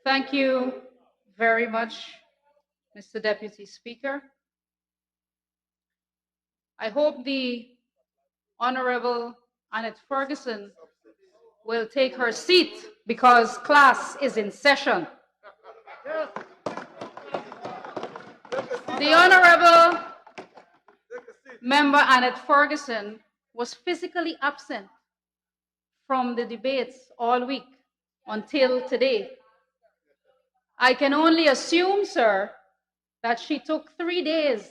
Thank you very much, Mr. Deputy Speaker. I hope the Honorable Annette Ferguson will take her seat because class is in session. The Honorable Member Annette Ferguson was physically absent from the debates all week until today. I can only assume, sir, that she took 3 days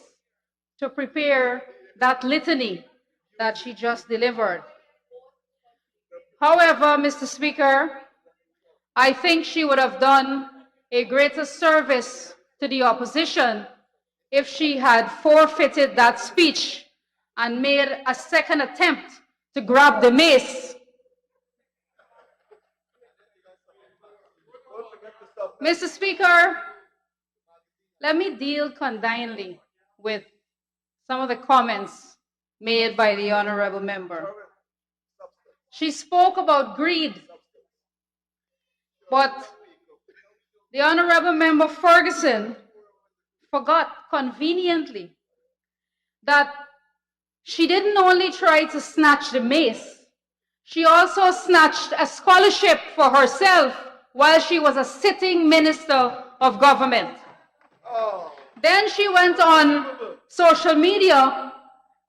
to prepare that litany that she just delivered. However, Mr. Speaker, I think she would have done a greater service to the opposition if she had forfeited that speech and made a second attempt to grab the mace. Mr. Speaker, let me deal condignly with some of the comments made by the honorable member. She spoke about greed, but the honorable member Ferguson forgot conveniently that she didn't only try to snatch the mace, she also snatched a scholarship for herself while she was a sitting minister of government. Then she went on social media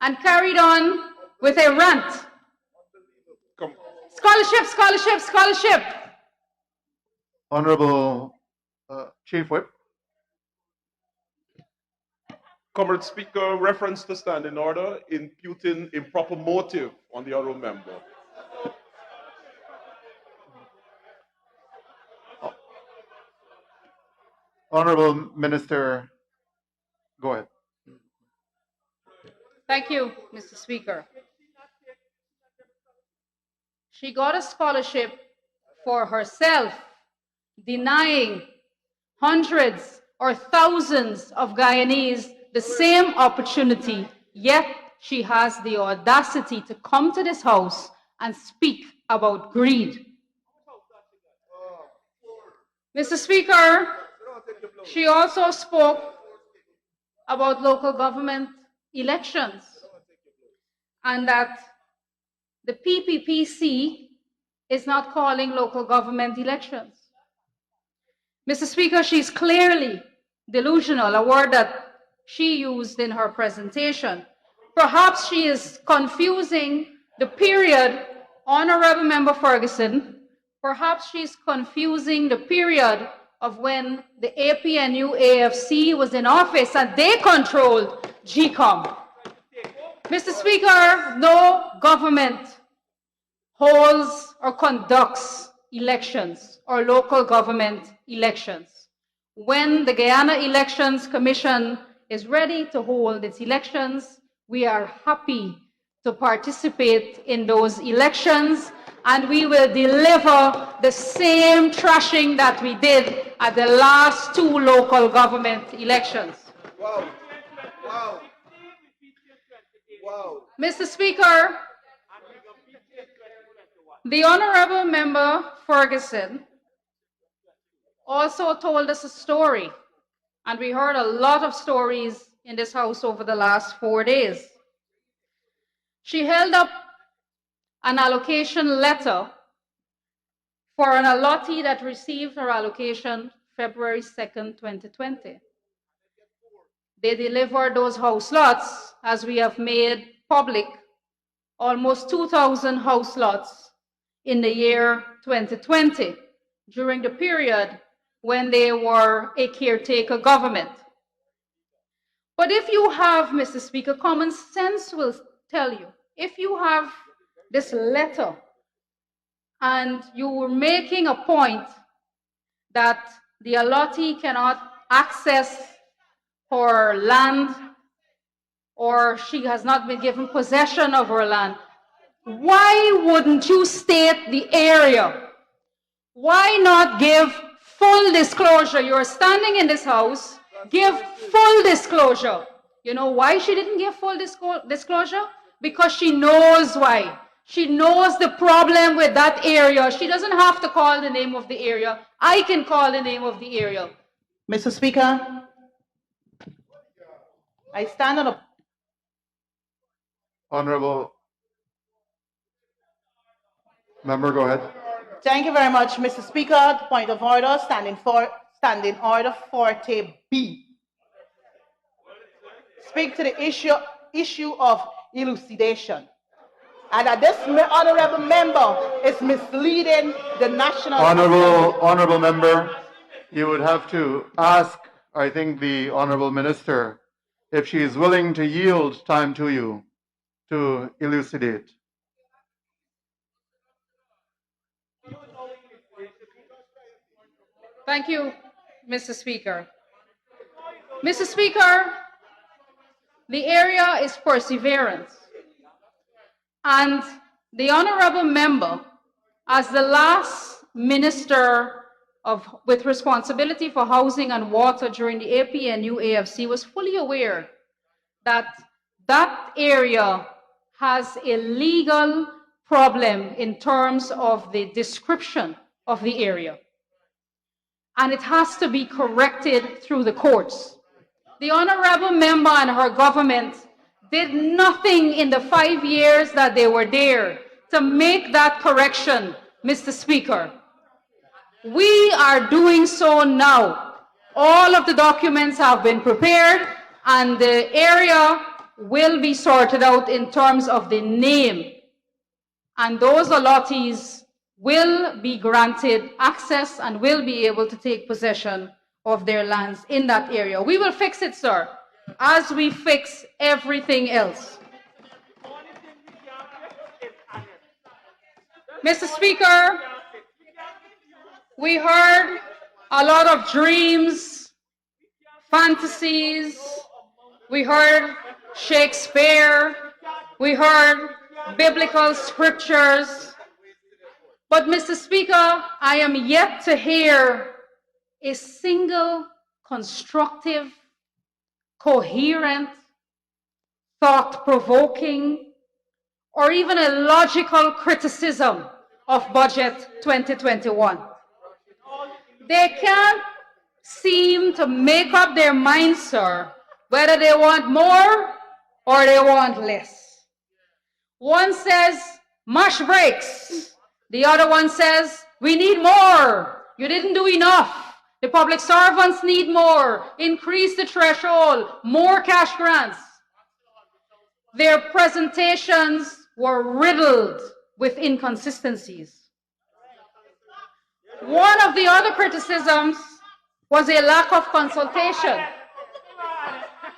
and carried on with a rant. Scholarship, scholarship, scholarship. Honorable Chief Whip. Comrade Speaker, reference to standing order, imputing improper motive on the honourable member. Honorable Minister, go ahead. Thank you, Mr. Speaker. She got a scholarship for herself, denying hundreds or thousands of Guyanese the same opportunity, yet she has the audacity to come to this house and speak about greed. Mr. Speaker, she also spoke about local government elections and that the PPPC is not calling local government elections. Mr. Speaker, she's clearly delusional, a word that she used in her presentation. Perhaps she is confusing the period, Honorable Member Ferguson, perhaps she's confusing the period of when the APNU AFC was in office and they controlled GCOM. Mr. Speaker, no government holds or conducts elections or local government elections. When the Guyana Elections Commission is ready to hold its elections, we are happy to participate in those elections, and we will deliver the same trashing that we did at the last 2 local government elections. Wow. Wow. Wow. Mr. Speaker, the Honorable Member Ferguson also told us a story, and we heard a lot of stories in this House over the last 4 days. She held up an allocation letter for an allottee that received her allocation February 2nd, 2020. They delivered those house lots, as we have made public, almost 2,000 house lots in the year 2020, during the period when they were a caretaker government. But if you have, Mr. Speaker, common sense will tell you, if you have this letter and you were making a point that the allottee cannot access her land or she has not been given possession of her land, why wouldn't you state the area? Why not give full disclosure? You're standing in this house, give full disclosure. You know why she didn't give full disclosure? Because she knows why. She knows the problem with that area. She doesn't have to call the name of the area. I can call the name of the area. Mr. Speaker, I stand on a Honorable member, go ahead. Thank you very much, Mr. Speaker. Point of order, standing order 40B. Speak to the issue of elucidation. And that this honorable member is misleading the National Assembly. Honorable member, you would have to ask, I think, the honorable minister if she is willing to yield time to you to elucidate. Thank you, Mr. Speaker. Mr. Speaker, the area is perseverance. And the honorable member, as the last minister with responsibility for housing and water during the APNU AFC, was fully aware that that area has a legal problem in terms of the description of the area. And it has to be corrected through the courts. The honorable member and her government did nothing in the 5 years that they were there to make that correction, Mr. Speaker. We are doing so now. All of the documents have been prepared and the area will be sorted out in terms of the name. And those allottees will be granted access and will be able to take possession of their lands in that area. We will fix it, sir, as we fix everything else. Mr. Speaker, we heard a lot of dreams, fantasies, we heard Shakespeare, we heard biblical scriptures. But Mr. Speaker, I am yet to hear a single constructive, coherent, thought-provoking, or even a logical criticism of Budget 2021. They can't seem to make up their minds, sir, whether they want more or they want less. One says, mash brakes. The other one says, we need more. You didn't do enough. The public servants need more. Increase the threshold. More cash grants. Their presentations were riddled with inconsistencies. One of the other criticisms was a lack of consultation.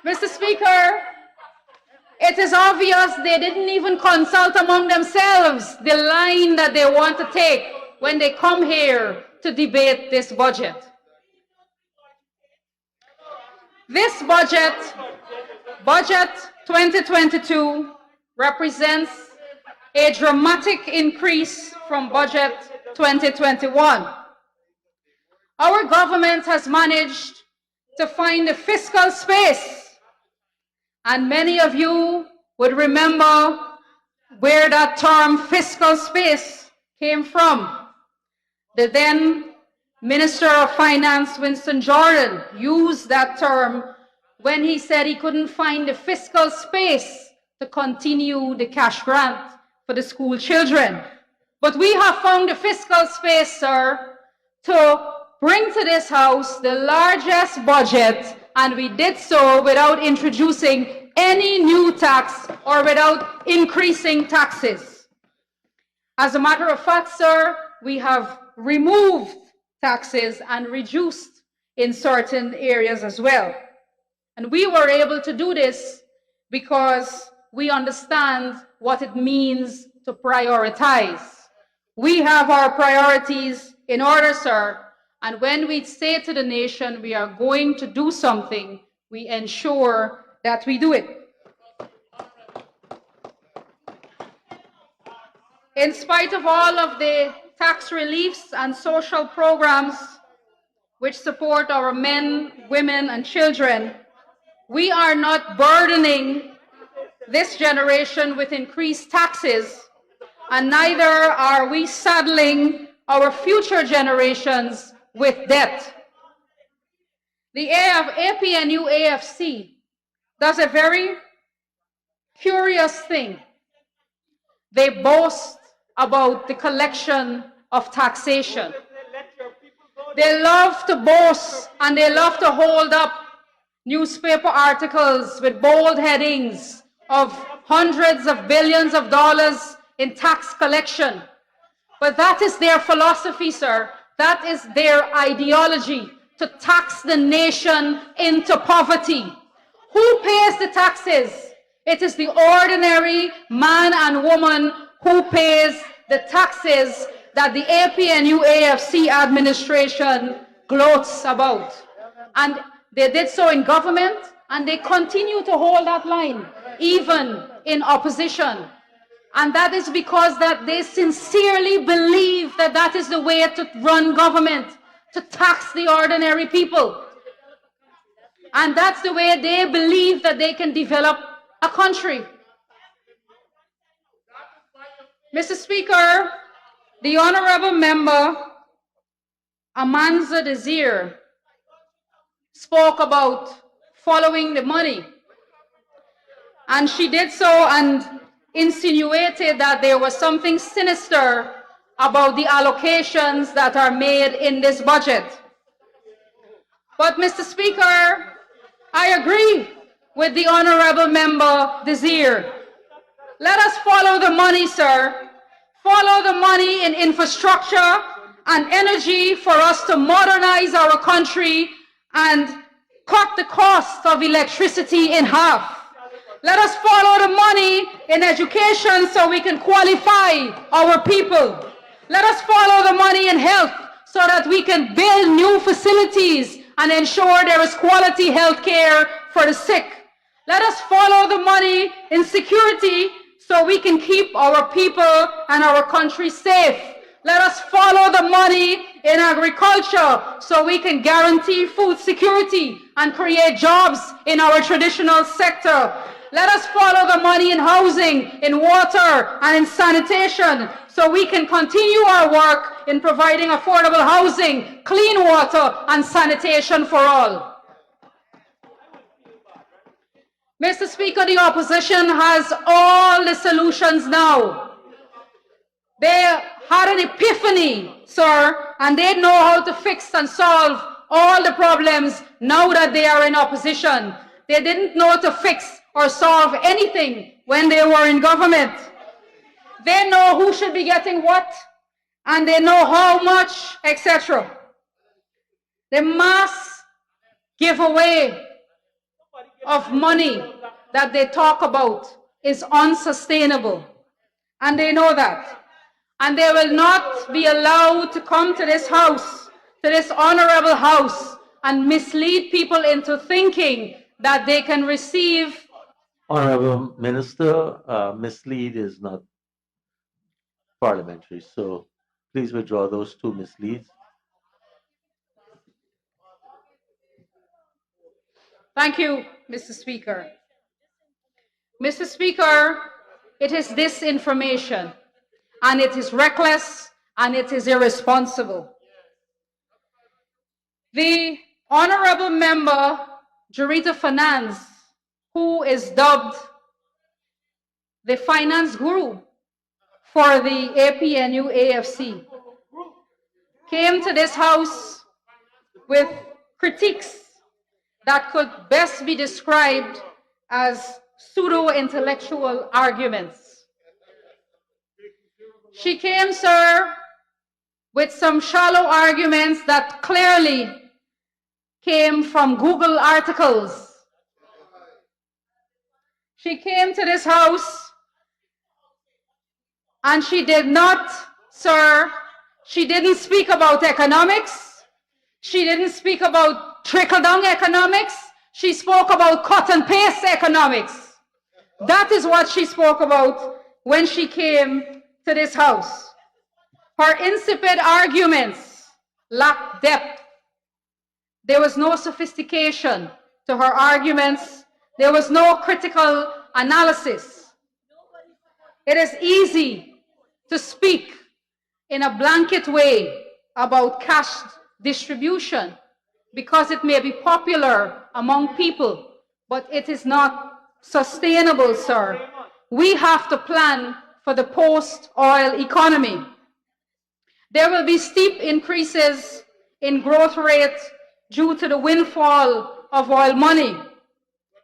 Mr. Speaker, it is obvious they didn't even consult among themselves the line that they want to take when they come here to debate this budget. This budget 2022, represents a dramatic increase from budget 2021. Our government has managed to find the fiscal space. And many of you would remember where that term fiscal space came from. The then Minister of Finance, Winston Jordan, used that term when he said he couldn't find the fiscal space to continue the cash grant for the school children. But we have found the fiscal space, sir, to bring to this House the largest budget, and we did so without introducing any new tax or without increasing taxes. As a matter of fact, sir, we have removed taxes and reduced in certain areas as well. And we were able to do this because we understand what it means to prioritize. We have our priorities in order, sir, and when we say to the nation we are going to do something, we ensure that we do it. In spite of all of the tax reliefs and social programs which support our men, women, and children, we are not burdening this generation with increased taxes, and neither are we saddling our future generations with debt. The APNU AFC does a very curious thing. They boast about the collection of taxation. They love to boast and they love to hold up newspaper articles with bold headings of hundreds of billions of dollars in tax collection. But that is their philosophy, sir. That is their ideology, to tax the nation into poverty. Who pays the taxes? It is the ordinary man and woman who pays the taxes that the APNU AFC administration gloats about. And they did so in government, and they continue to hold that line, even in opposition. And that is because that they sincerely believe that that is the way to run government, to tax the ordinary people. And that's the way they believe that they can develop a country. Mr. Speaker, the Honorable Member Amanza Desir spoke about following the money. And she did so and insinuated that there was something sinister about the allocations that are made in this budget. But, Mr. Speaker, I agree with the Honorable Member Desir. Let us follow the money, sir. Follow the money in infrastructure and energy for us to modernize our country and cut the cost of electricity in half. Let us follow the money in education so we can qualify our people. Let us follow the money in health so that we can build new facilities and ensure there is quality health care for the sick. Let us follow the money in security so we can keep our people and our country safe. Let us follow the money in agriculture so we can guarantee food security and create jobs in our traditional sector. Let us follow the money in housing, in water, and in sanitation so we can continue our work in providing affordable housing, clean water, and sanitation for all. Mr. Speaker, the opposition has all the solutions now. They had an epiphany, sir, and they know how to fix and solve all the problems now that they are in opposition. They didn't know to fix or solve anything when they were in government. They know who should be getting what, and they know how much, etc. The mass giveaway of money that they talk about is unsustainable, and they know that. And they will not be allowed to come to this house, to this honorable house, and mislead people into thinking that they can receive. Honorable Minister, mislead is not parliamentary, so please withdraw those two misleads. Thank you, Mr. Speaker. Mr. Speaker, it is disinformation, and it is reckless, and it is irresponsible. The Honorable Member, Jurita Finance, who is dubbed the finance guru for the APNU AFC, came to this house with critiques that could best be described as pseudo-intellectual arguments. She came, sir, with some shallow arguments that clearly came from Google articles. She came to this house and she did not, sir, she didn't speak about economics. She didn't speak about trickle-down economics. She spoke about cut and paste economics. That is what she spoke about when she came to this house. Her insipid arguments lacked depth. There was no sophistication to her arguments. There was no critical analysis. It is easy to speak in a blanket way about cash distribution because it may be popular among people, but it is not sustainable, sir. We have to plan for the post-oil economy. There will be steep increases in growth rate due to the windfall of oil money.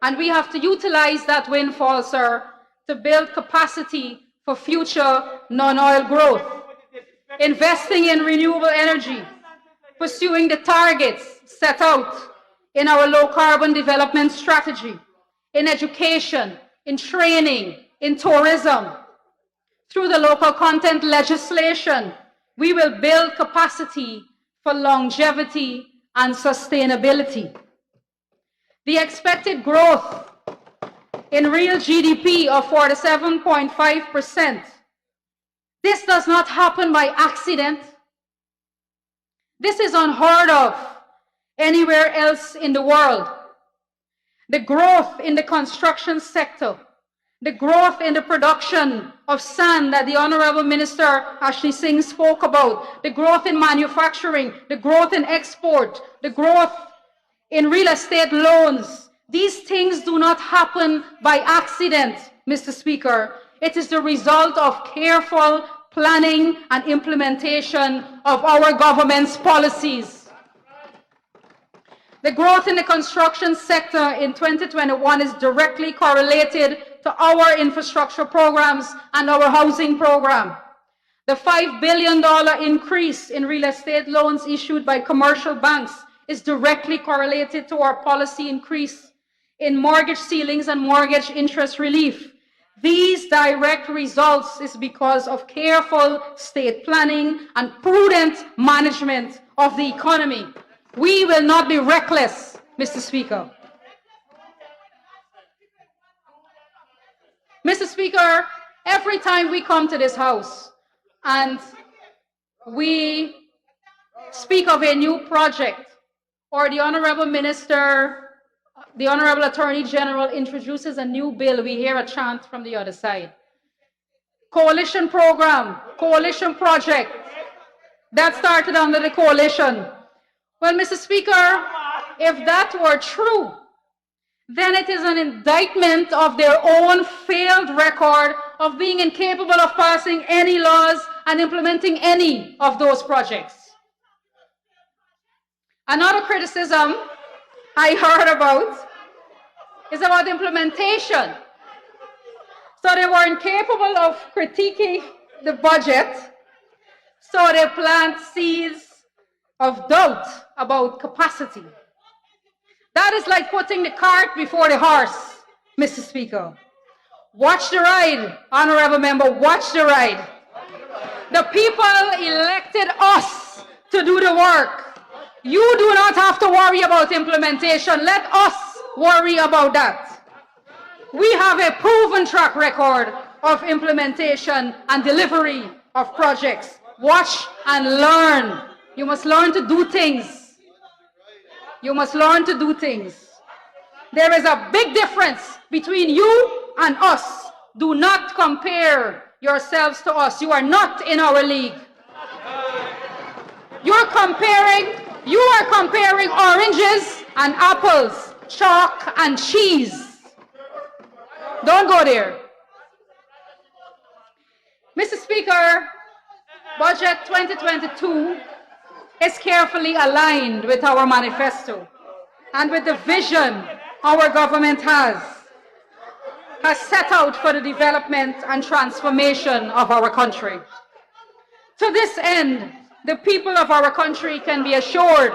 And we have to utilize that windfall, sir, to build capacity for future non-oil growth. Investing in renewable energy, pursuing the targets set out in our low-carbon development strategy, in education, in training, in tourism. Through the local content legislation, we will build capacity for longevity and sustainability. The expected growth in real GDP of 47.5%. This does not happen by accident. This is unheard of anywhere else in the world. The growth in the construction sector, the growth in the production of sand that the Honorable Minister Ashley Singh spoke about, the growth in manufacturing, the growth in export, the growth in real estate loans. These things do not happen by accident, Mr. Speaker. It is the result of careful planning and implementation of our government's policies. The growth in the construction sector in 2021 is directly correlated to our infrastructure programs and our housing program. The $5 billion increase in real estate loans issued by commercial banks is directly correlated to our policy increase in mortgage ceilings and mortgage interest relief. These direct results is because of careful state planning and prudent management of the economy. We will not be reckless, Mr. Speaker. Mr. Speaker, every time we come to this House and we speak of a new project, or the Honorable Minister, the Honorable Attorney General introduces a new bill, we hear a chant from the other side. Coalition program, coalition project, that started under the coalition. Well, Mr. Speaker, if that were true, then it is an indictment of their own failed record of being incapable of passing any laws and implementing any of those projects. Another criticism I heard about is about implementation. So they were incapable of critiquing the budget, so they plant seeds of doubt about capacity. That is like putting the cart before the horse, Mr. Speaker. Watch the ride, Honorable Member, watch the ride. The people elected us to do the work. You do not have to worry about implementation. Let us worry about that. We have a proven track record of implementation and delivery of projects. Watch and learn. You must learn to do things. You must learn to do things. There is a big difference between you and us. Do not compare yourselves to us. You are not in our league. You are comparing oranges and apples, chalk and cheese. Don't go there. Mr. Speaker, Budget 2022 is carefully aligned with our manifesto and with the vision our government has set out for the development and transformation of our country. To this end, the people of our country can be assured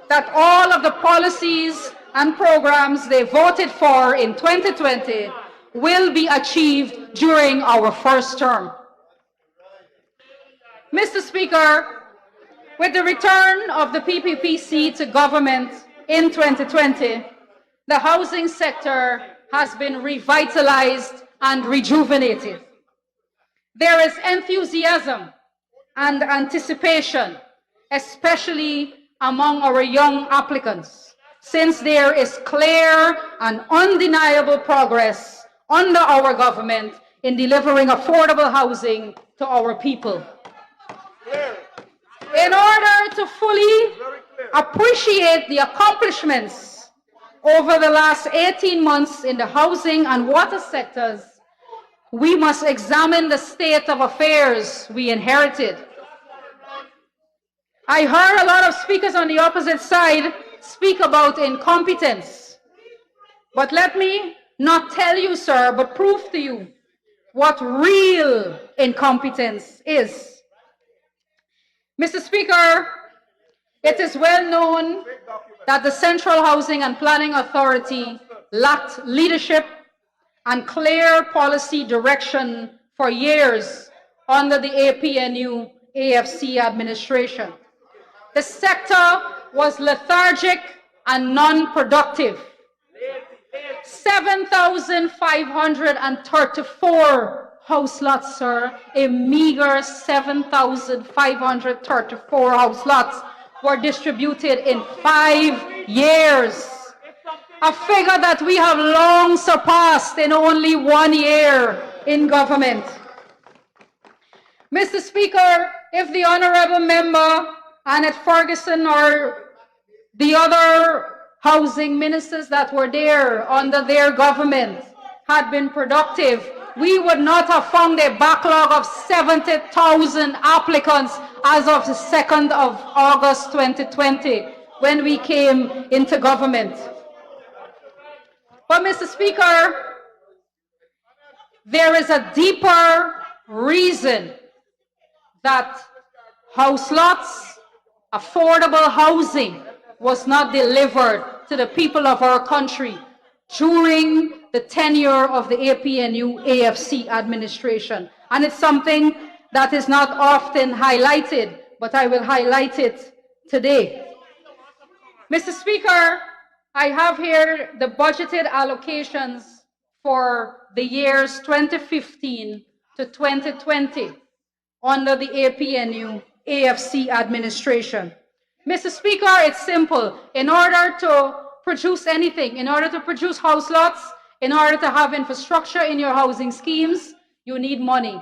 that all of the policies and programs they voted for in 2020 will be achieved during our first term. Mr. Speaker, with the return of the PPPC to government in 2020, the housing sector has been revitalized and rejuvenated. There is enthusiasm and anticipation, especially among our young applicants, since there is clear and undeniable progress under our government in delivering affordable housing to our people. In order to fully appreciate the accomplishments over the last 18 months in the housing and water sectors, we must examine the state of affairs we inherited. I heard a lot of speakers on the opposite side speak about incompetence. But let me not tell you, sir, but prove to you what real incompetence is. Mr. Speaker, it is well known that the Central Housing and Planning Authority lacked leadership and clear policy direction for years under the APNU AFC administration. The sector was lethargic and non-productive. 7,534 house lots, sir, a meager 7,534 house lots were distributed in 5 years. A figure that we have long surpassed in only 1 year in government. Mr. Speaker, if the honorable member Annette Ferguson or the other housing ministers that were there under their government had been productive, we would not have found a backlog of 70,000 applicants as of the 2nd of August 2020 when we came into government. But Mr. Speaker, there is a deeper reason that house lots, affordable housing was not delivered to the people of our country during the tenure of the APNU AFC administration. And it's something that is not often highlighted, but I will highlight it today. Mr. Speaker, I have here the budgeted allocations for the years 2015 to 2020 under the APNU AFC administration. Mr. Speaker, it's simple. In order to produce anything, in order to produce house lots, in order to have infrastructure in your housing schemes, you need money.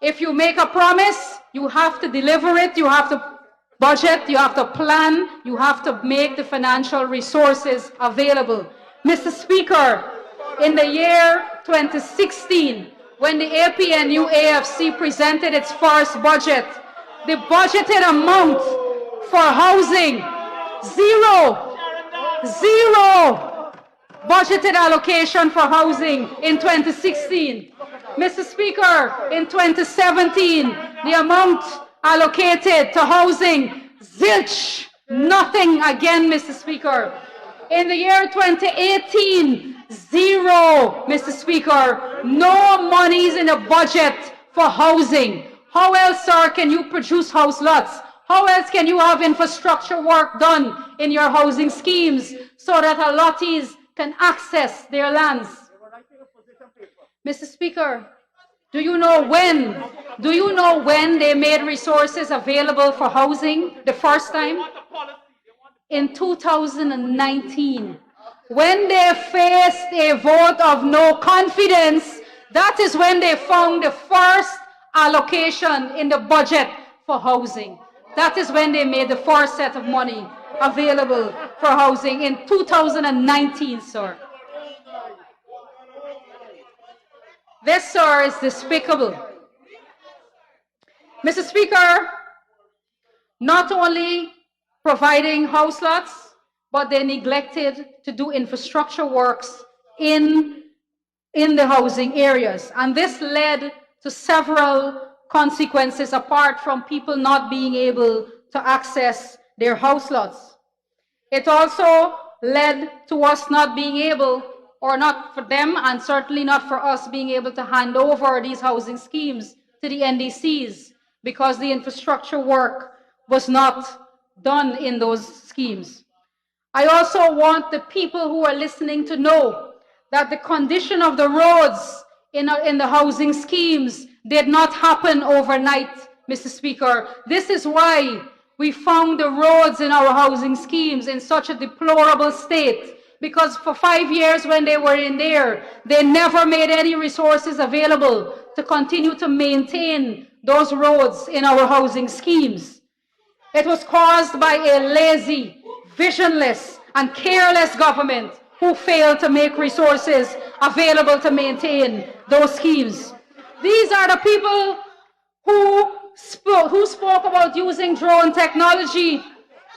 If you make a promise, you have to deliver it, you have to budget, you have to plan, you have to make the financial resources available. Mr. Speaker, in the year 2016, when the APNU AFC presented its first budget, the budgeted amount for housing, zero budgeted allocation for housing in 2016. Mr. Speaker, in 2017, the amount allocated to housing, zilch, nothing again, Mr. Speaker. In the year 2018, zero, Mr. Speaker, no monies in the budget for housing. How else, sir, can you produce house lots? How else can you have infrastructure work done in your housing schemes so that our lotties can access their lands? Mr. Speaker, do you know when they made resources available for housing the first time? In 2019. When they faced a vote of no confidence, that is when they found the first allocation in the budget for housing. That is when they made the first set of money available for housing in 2019, sir. This, sir, is despicable. Mr. Speaker, not only providing house lots, but they neglected to do infrastructure works in the housing areas. And this led to several consequences apart from people not being able to access their house lots. It also led to us not being able, or not for them, and certainly not for us being able to hand over these housing schemes to the NDCs because the infrastructure work was not done in those schemes. I also want the people who are listening to know that the condition of the roads in the housing schemes did not happen overnight, Mr. Speaker. This is why we found the roads in our housing schemes in such a deplorable state, because for 5 years when they were in there, they never made any resources available to continue to maintain those roads in our housing schemes. It was caused by a lazy, visionless, and careless government who failed to make resources available to maintain those schemes. These are the people who spoke about using drone technology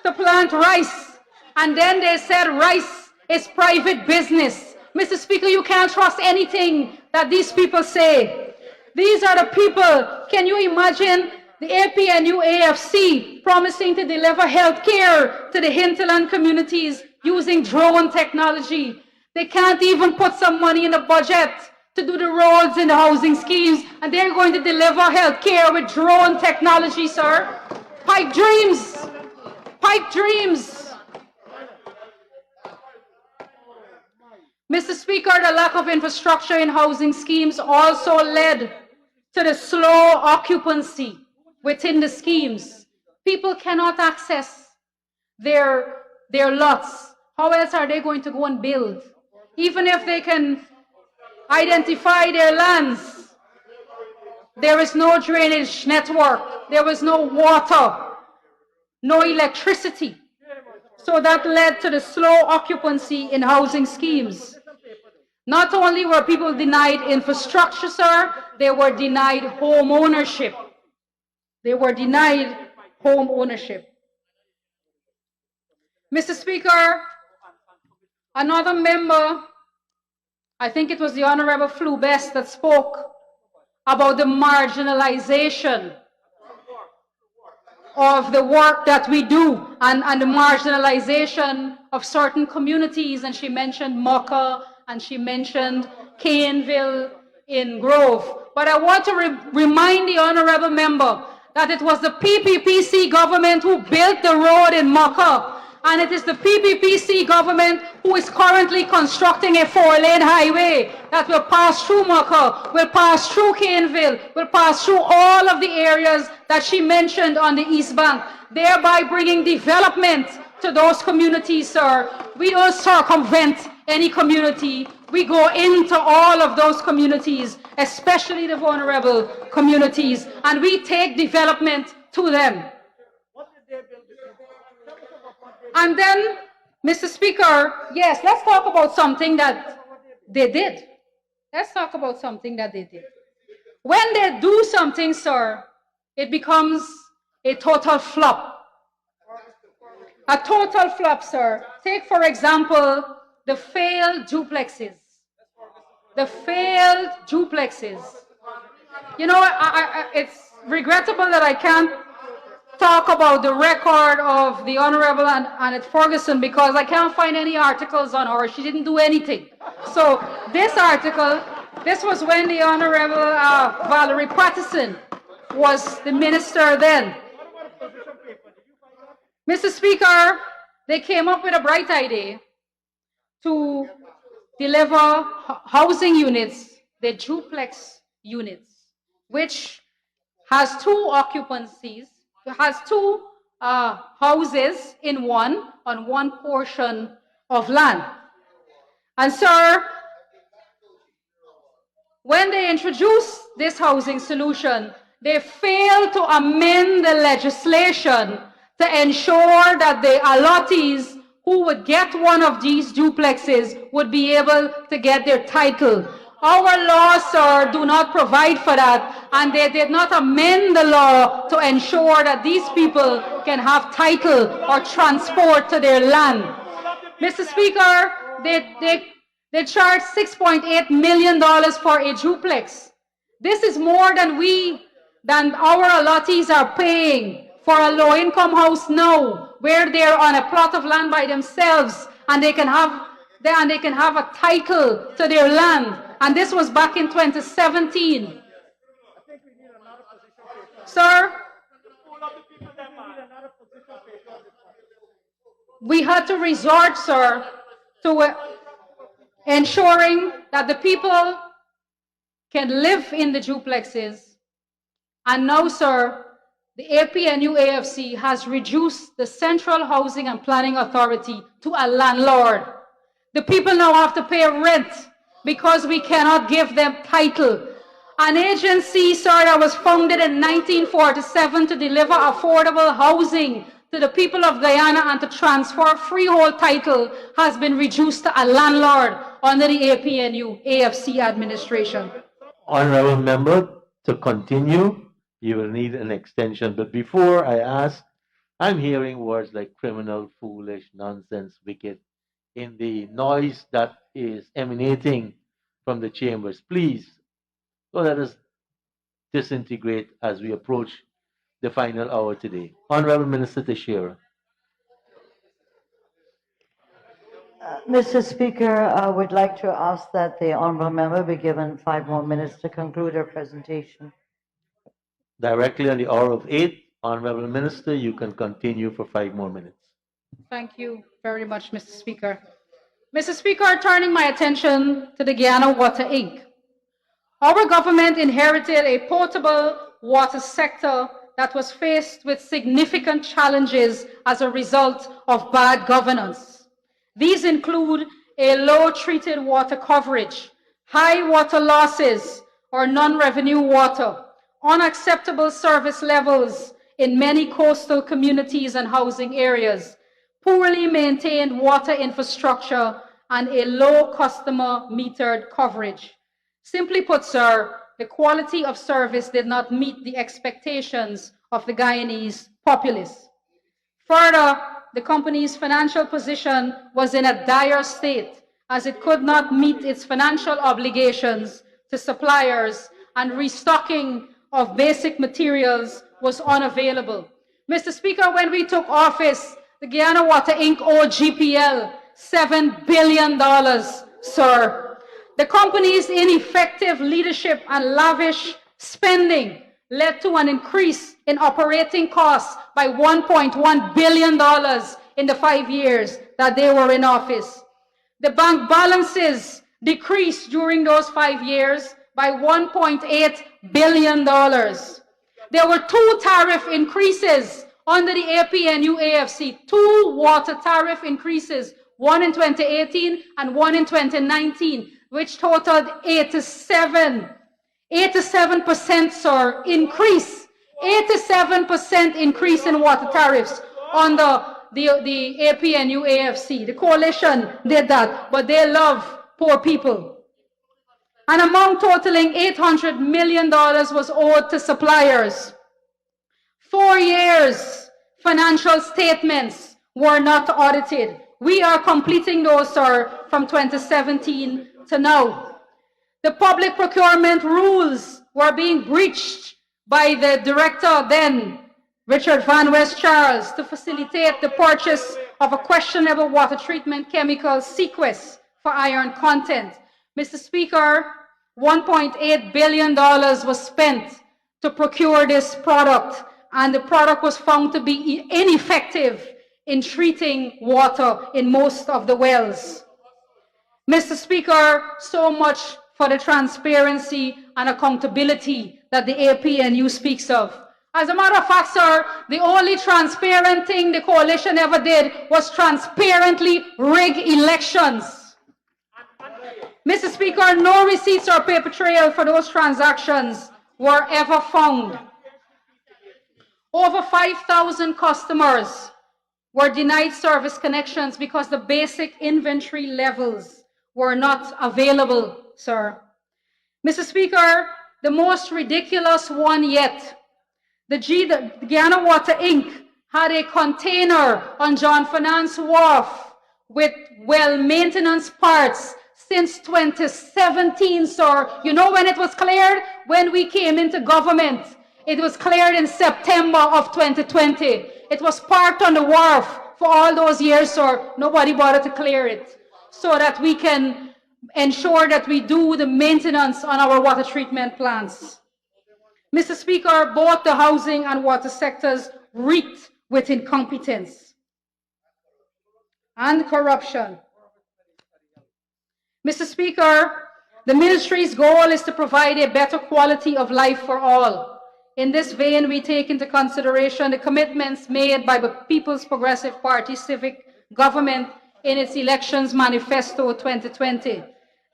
to plant rice, and then they said rice is private business. Mr. Speaker, you can't trust anything that these people say. These are the people, can you imagine the APNU AFC promising to deliver health care to the hinterland communities using drone technology? They can't even put some money in the budget to do the roads and the housing schemes, and they're going to deliver health care with drone technology, sir. Pipe dreams. Pipe dreams. Mr. Speaker, the lack of infrastructure in housing schemes also led to the slow occupancy within the schemes. People cannot access their lots. How else are they going to go and build? Even if they can identify their lands, there is no drainage network, there was no water, no electricity. So that led to the slow occupancy in housing schemes. Not only were people denied infrastructure, sir, they were denied home ownership. They were denied home ownership. Mr. Speaker, another member, I think it was the Honorable Flubest, that spoke about the marginalization of the work that we do and the marginalization of certain communities, and she mentioned Mocha and she mentioned Caneville in Grove. But I want to remind the honorable member that it was the PPPC government who built the road in Mocha, and it is the PPPC government who is currently constructing a 4-lane highway that will pass through Mocha, will pass through Caneville, will pass through all of the areas that she mentioned on the East Bank, thereby bringing development to those communities, sir. We don't circumvent any community. We go into all of those communities, especially the vulnerable communities, and we take development to them. And then, Mr. Speaker, yes, let's talk about something that they did. Let's talk about something that they did. When they do something, sir, it becomes a total flop. A total flop, sir. Take, for example, the failed duplexes. The failed duplexes. You know, it's regrettable that I can't talk about the record of the Honorable Annette Ferguson because I can't find any articles on her. She didn't do anything. So this article, this was when the Honorable Valerie Patterson was the minister then. Mr. Speaker, they came up with a bright idea to deliver housing units, the duplex units, which has two occupancies. It has two houses in one on one portion of land. And sir, when they introduced this housing solution, they failed to amend the legislation to ensure that the allottees who would get one of these duplexes would be able to get their title. Our laws, sir, do not provide for that, and they did not amend the law to ensure that these people can have title or transport to their land. Mr. Speaker, they charge $6.8 million for a duplex. This is more than our allottees are paying for a low-income house now, where they're on a plot of land by themselves, and they can have a title to their land. And this was back in 2017. Sir, we had to resort, sir, to ensuring that the people can live in the duplexes. And now, sir, the APNU AFC has reduced the Central Housing and Planning Authority to a landlord. The people now have to pay rent because we cannot give them title. An agency, sir, that was founded in 1947 to deliver affordable housing to the people of Guyana and to transfer freehold title has been reduced to a landlord under the APNU, AFC administration. Honorable member, to continue, you will need an extension. But before I ask, I'm hearing words like criminal, foolish, nonsense, wicked in the noise that is emanating from the chambers. Please, don't let us disintegrate as we approach the final hour today. Honorable Minister Teixeira. Mr. Speaker, I would like to ask that the honorable member be given 5 more minutes to conclude her presentation. Directly on the hour of 8, Honorable Minister, you can continue for 5 more minutes. Thank you very much, Mr. Speaker. Mr. Speaker, turning my attention to the Guyana Water Inc. Our government inherited a potable water sector that was faced with significant challenges as a result of bad governance. These include a low treated water coverage, high water losses or non-revenue water, unacceptable service levels in many coastal communities and housing areas, poorly maintained water infrastructure, and a low customer metered coverage. Simply put, sir, the quality of service did not meet the expectations of the Guyanese populace. Further, the company's financial position was in a dire state as it could not meet its financial obligations to suppliers and restocking of basic materials was unavailable. Mr. Speaker, when we took office, the Guyana Water Inc. owed GPL $7 billion, sir. The company's ineffective leadership and lavish spending led to an increase in operating costs by $1.1 billion in the 5 years that they were in office. The bank balances decreased during those 5 years by $1.8 billion. There were 2 tariff increases under the APNU AFC, 2 water tariff increases, one in 2018 and one in 2019, which totaled 87%, sir, increase, 87% increase in water tariffs under the APNU AFC. The coalition did that, but they love poor people. An amount totaling $800 million was owed to suppliers. 4 years, financial statements were not audited. We are completing those, sir, from 2017 to now. The public procurement rules were being breached by the director then, Richard Van West Charles, to facilitate the purchase of a questionable water treatment chemical Sequest for iron content. Mr. Speaker, $1.8 billion was spent to procure this product, and the product was found to be ineffective in treating water in most of the wells. Mr. Speaker, so much for the transparency and accountability that the APNU speaks of. As a matter of fact, sir, the only transparent thing the coalition ever did was transparently rig elections. Mr. Speaker, no receipts or paper trail for those transactions were ever found. Over 5,000 customers were denied service connections because the basic inventory levels were not available, sir. Mr. Speaker, the most ridiculous one yet, the Guyana Water Inc. had a container on John Finance Wharf with well maintenance parts since 2017, sir. You know when it was cleared? When we came into government. It was cleared in September of 2020. It was parked on the wharf for all those years, sir. Nobody bothered to clear it so that we can ensure that we do the maintenance on our water treatment plants. Mr. Speaker, both the housing and water sectors reeked with incompetence and corruption. Mr. Speaker, the ministry's goal is to provide a better quality of life for all. In this vein, we take into consideration the commitments made by the People's Progressive Party civic government in its Elections Manifesto 2020.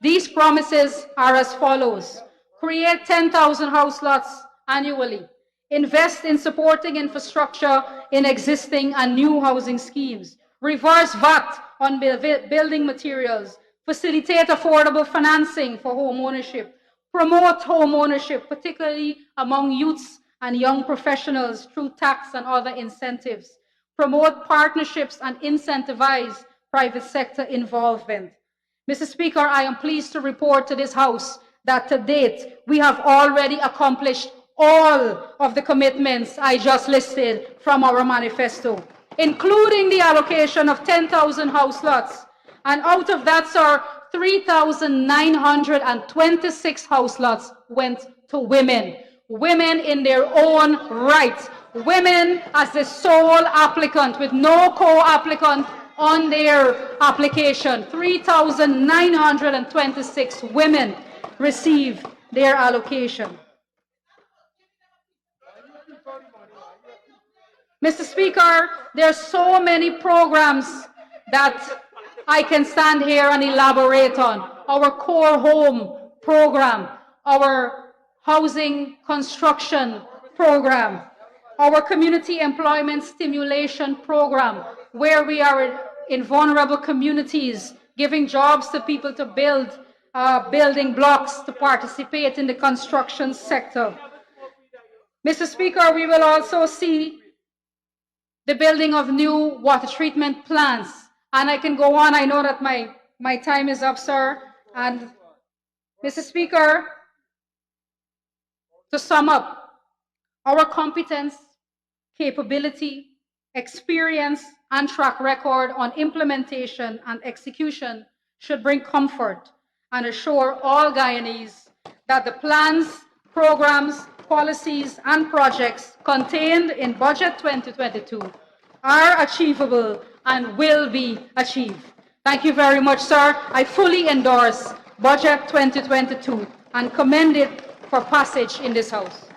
These promises are as follows: create 10,000 house lots annually, invest in supporting infrastructure in existing and new housing schemes, reverse VAT on building materials, facilitate affordable financing for home ownership, promote home ownership, particularly among youths and young professionals through tax and other incentives, promote partnerships and incentivize private sector involvement. Mr. Speaker, I am pleased to report to this House that to date, we have already accomplished all of the commitments I just listed from our manifesto, including the allocation of 10,000 house lots. And out of that, sir, 3,926 house lots went to women. Women in their own right. Women as the sole applicant with no co-applicant on their application. 3,926 women receive their allocation. Mr. Speaker, there are so many programs that I can stand here and elaborate on. Our core home program, our housing construction program, our community employment stimulation program, where we are in vulnerable communities, giving jobs to people to build building blocks to participate in the construction sector. Mr. Speaker, we will also see the building of new water treatment plants. And I can go on. I know that my time is up, sir. And Mr. Speaker, to sum up, our competence, capability, experience, and track record on implementation and execution should bring comfort and assure all Guyanese that the plans, programs, policies, and projects contained in Budget 2022 are achievable and will be achieved. Thank you very much, sir. I fully endorse Budget 2022 and commend it for passage in this House.